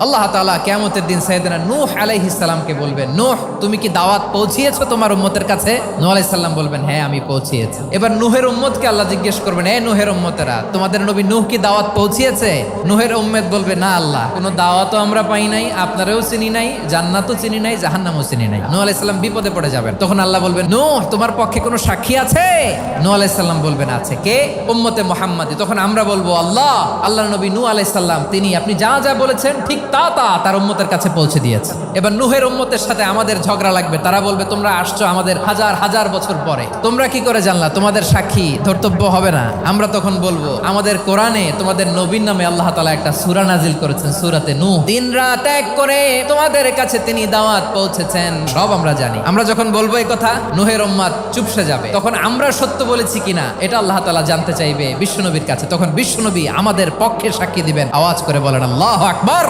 আল্লাহ তাআলা কিয়ামতের দিন সাইয়েদনা নূহ আলাইহিস সালামকে বলবেন, নূহ তুমি কি দাওয়াত পৌঁছিয়েছো তোমার উম্মতের কাছে? নূহ আলাইহিস সালাম বলবেন, হ্যাঁ আমি পৌঁছিয়েছি। এবার নূহের উম্মতকে আল্লাহ জিজ্ঞেস করবেন, এ নূহের উম্মতেরা তোমাদের নবী নূহ কি দাওয়াত পৌঁছিয়েছে? নূহের উম্মত বলবে, না আল্লাহ, কোনো দাওয়াতও আমরা পাই নাই, আপনারাও চিনি নাই, জান্নাতও চিনি নাই, জাহান্নামও চিনি নাই। নূহ আলাইহিস সালাম বিপদে পড়ে যাবেন। তখন আল্লাহ বলবেন, নূহ তোমার পক্ষে কোনো সাক্ষী আছে? নূহ আলাইহিস সালাম বলবেন, আছে। কে? উম্মতে মুহাম্মাদি। তখন আমরা বলবো, আল্লাহর নবী নূহ আলাইহিস সালাম তিনি আপনি যা যা বলেছেন ঠিক তার উম্মতের কাছে পৌঁছে দিয়েছে। এবার নূহের উম্মতের সাথে আমাদের ঝগড়া লাগবে। তারা বলবে, তোমরা আসছো আমাদের হাজার হাজার বছর পরে, তোমরা কি করে জানলা? তোমাদের সাক্ষী ধর্তব্য হবে না? আমরা তখন বলবো, আমাদের কোরআনে তোমাদের নবীর নামে আল্লাহ তাআলা একটা সূরা নাজিল করেছেন, সূরাতে নূহ। দিন রাত এক করে তোমাদের কাছে তিনি দাওয়াত পৌঁছেছেন, সব আমরা জানি। আমরা যখন বলবো এই কথা, নূহের উম্মত চুপসে যাবে। তখন আমরা সত্য বলেছি কিনা এটা আল্লাহ তাআলা জানতে চাইবে বিশ্বনবীর কাছে। তখন বিশ্বনবী আমাদের পক্ষে সাক্ষী দিবেন। আওয়াজ করে বলেন আল্লাহু আকবার।